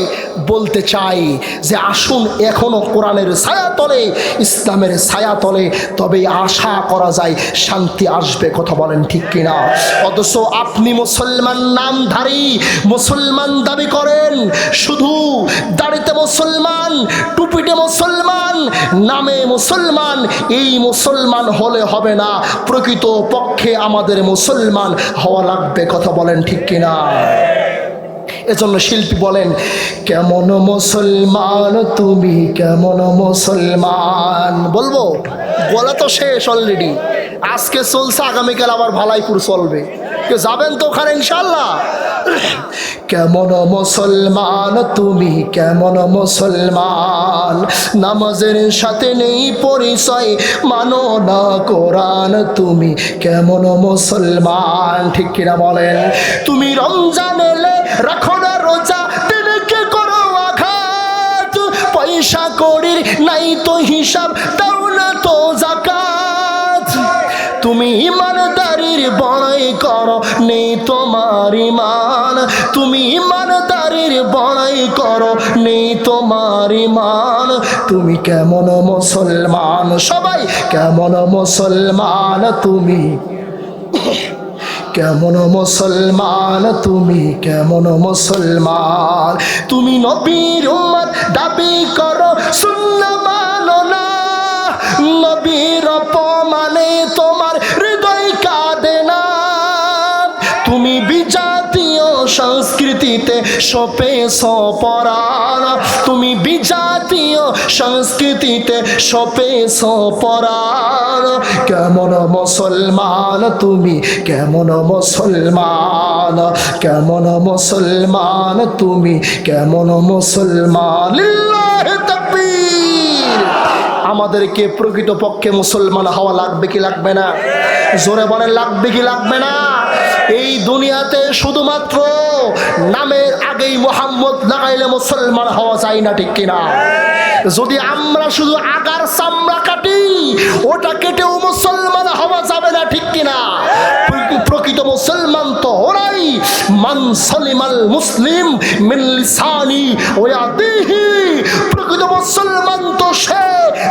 বলতে চাই যে আসুন এখনো কোরআনের ছায়াতলে, ইসলামের ছায়াতলে, তবে আশা করা যায় শান্তি আসবে। কথা বলেন ঠিক কিনা? অথচ আপনি মুসলমান নামধারী মুসলমান দাবি করেন, শুধু দাড়িতে মুসলমান, টুপিতে মুসলমান, নামে মুসলমান। এই মুসলমান হলে হবে না, প্রকৃত পক্ষে আমাদের মুসলমান হওয়া লাগবে। কথা বলেন ঠিক কিনা? এজন্য শিল্পী বলেন, কেমন মুসলমান তুমি, কেমন মুসলমান। বলবো? বলা তো শেষ অলরেডি। আজকে চলছে, আগামীকাল আবার ভালাইপুর চলবে। কেউ যাবেন তো ওখানে ইনশাল্লাহ? কেমন মুসলমান তুমি, কেমন মুসলমান, নামাজের সাথে নেই পরিচয়, মানো না কোরআন, তুমি কেমন মুসলমান। ঠিক কিনা বলেন? তুমি রমজান এলে রাখো না রোজা, দিনকে করো আঘাত, পয়সা করির নাই তো হিসাব, দাও না তো যাকাত। তুমি ইমানদারির বড়াই করো, নেই তোমার ইমান। তুমি ইমানদারির বড়াই করো, নেই তোমার ইমান। তুমি কেমন মুসলমান, সবাই কেমন মুসলমান তুমি, কেমন মুসলমান তুমি, কেমন মুসলমান। তুমি নবীর উম্মত দাবি করো, সুন্নাহ মানো না। নবীর অপমানে তোমার হৃদয় কাঁদে না। তুমি বিজাতীয় সংস্কৃতিতে সপেছ পরাণ। তুমি বিজাতীয় সংস্কৃতিতে সপেছ পরাণ। কেমন মুসলমান তুমি, কেমন মুসলমান, কেমন মুসলমান তুমি, কেমন মুসলমান। লিল্লাহি তাকবীর। আমাদেরকে প্রকৃতপক্ষে মুসলমান হওয়া লাগবে কি লাগবে না? জোরে বলেন, লাগবে কি লাগবে না? এই দুনিয়াতে শুধুমাত্র নামের আগেই মোহাম্মদ লাগাইলে মুসলমান হওয়া যায় না, ঠিক কিনা? যদি আমরা শুধু আগার চামড়া কাটি, ওটা কেটেও মুসলমান হওয়া যাবে না, ঠিক কিনা? প্রকৃত মুসলমান তো ওরাই মান সালিমাল মুসলিম মিন লিসানি ওয়া ইয়াদিহি। প্রকৃত মুসলমান তো সে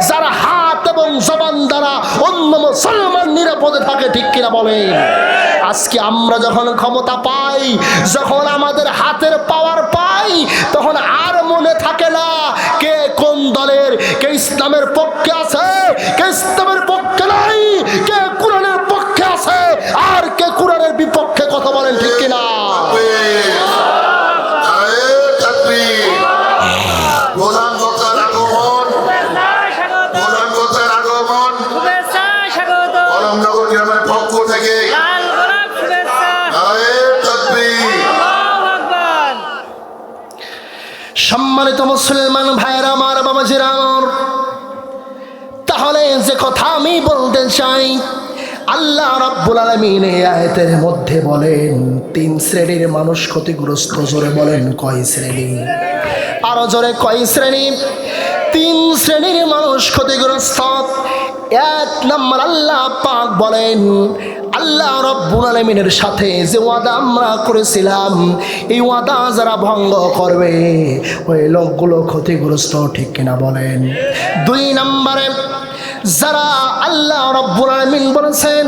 যারা হাত এবং জবান দ্বারা অন্য মুসলমান নিরাপদে থাকে, ঠিক কিনা বলেন? আজকে আমরা যখন ক্ষমতা পাই, যখন আমাদের হাতের পাওয়ার পাই, তখন আর মনে থাকে না কে কোন দলের, কে ইসলামের পক্ষে আছে, কে ইসলামের পক্ষে নাই, কে কোরআনের পক্ষে আছে, আর কে কোরআনের বিপক্ষে কথা বলেন, ঠিক কিনা? সম্মানিত মুসলমান ভাইরা আমার, বাবাজিরা আমার, তাহলে যে কথা আমি বলতে চাই, আল্লাহ রাব্বুল আলামিন এই আয়াতের মধ্যে বলেন তিন শ্রেণীর মানুষ ক্ষতিগ্রস্ত। জোরে বলেন কয় শ্রেণী? আরো জোরে কয় শ্রেণী? তিন শ্রেণীর মানুষ ক্ষতিগ্রস্ত। এক নম্বর, আল্লাহ পাক বলেন, আল্লাহ রাব্বুল আলামিনের সাথে যে ওয়াদা আমরা করেছিলাম, এই ওয়াদা যারা ভঙ্গ করবে ওই লোকগুলো ক্ষতিগ্রস্ত, ঠিক কিনা বলেন? দুই নম্বরে, যারা আল্লাহ রাব্বুল আলামিন বলেছেন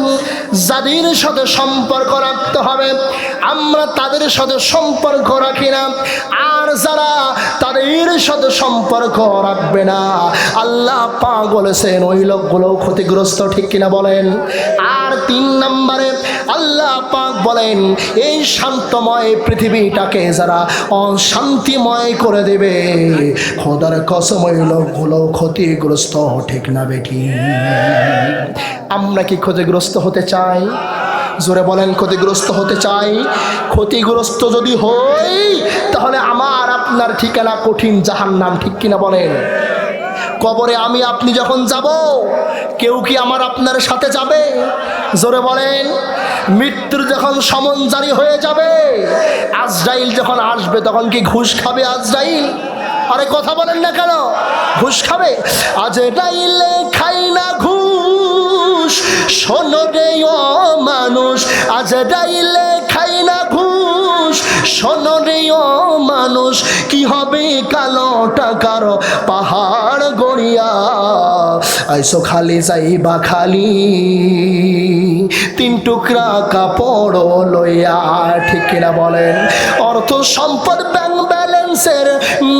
যাদের সাথে সম্পর্ক রাখতে হবে, আমরা তাদের সাথে সম্পর্ক রাখি না, আর যারা তাদের সাথে সম্পর্ক রাখবে না, আল্লাহ পাক বলেছেন ওই লোকগুলো ক্ষতিগ্রস্ত, ঠিক কিনা বলেন? আর তিন নম্বরে, আল্লাহ পাক বলেন এই শান্তময় পৃথিবীটাকে যারা অশান্তিময় করে দেবে, খোদার কসম ওই লোকগুলো ক্ষতিগ্রস্ত, ঠিক না বেঠি? আমরা কি ক্ষতিগ্রস্ত হতে চাই? জোরে বলেন, ক্ষতিগ্রস্ত হতে চাই? ক্ষতিগ্রস্ত যদি হই, তাহলে আমার আপনার ঠিকানা কঠিন জাহান্নাম, ঠিক কিনা বলেন? কবরে আমি আপনি যখন যাব, কেউ কি আমার আপনার সাথে যাবে? জোরে বলেন। মৃত্যুর যখন সমন জারি হয়ে যাবে, আজরাইল যখন আসবে, তখন কি ঘুষ খাবে আজরাইল? আরে কথা বলেন না কেন? ঘুষ খাবে? আজরাইলে খাই না ঘুষ, শোনো রে ও মানুষ, আজরাইলে খাই না ঘুষ, শোনো রে ও মানুষ, কি হবে কালো টাকার পাহাড় গড়িয়া, আইসো খালি যাইবা খালি তিন টুকরা কাপড় লইয়া, ঠিক কিনা বলেন? অর্থ সম্পদ ব্যাংক ব্যালেন্সের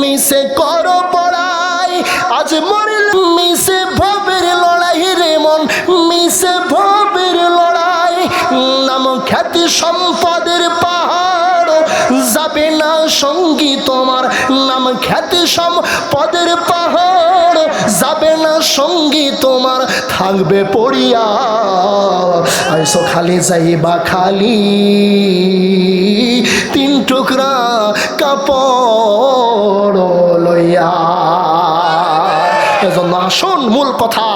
মিশে করো পড়াই, আজ মরিল মিশে ভবের লড়াই রে মন, মিশে ভবের লড়াই। নাম খ্যাতি সম্পদের পাহাড় যাবে না সঙ্গী তোমার, নাম খ্যাতি সম্পদের পাহাড় যাবে না সঙ্গী তোমার, থাকবে পড়িয়া, আইসো খালি যাইবা খালি তিন টুকরা কাপড় লইয়া। এজন্য আসুন, মূল কথা,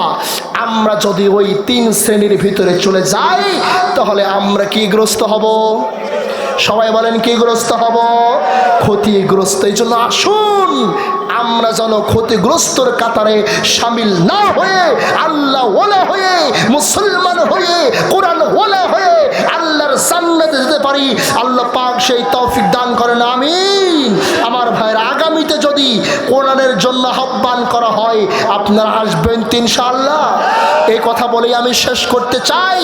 আমরা যদি ওই তিন শ্রেণীর ভিতরে চলে যাই, তাহলে আমরা কি গ্রস্ত হব? সবাই বলেন কি গ্রস্ত হব? ক্ষতিগ্রস্ত। এই জন্য আসুন আমরা যেন ক্ষতিগ্রস্তর কাতারে শামিল না হয়ে আল্লাহ ওয়ালা হয়ে মুসলমান হয়ে কোরআন ওয়ালা হয়ে আল্লাহর জান্নাতে যেতে পারি। আল্লাহ পাক সেই তৌফিক দান করেন, আমিন। আমার ভাইরা, আগামীতে যদি কোরআনের জন্য আহ্বান করা হয় আপনারা আসবেন তো ইনশাআল্লাহ। এই কথা বলেই আমি শেষ করতে চাই।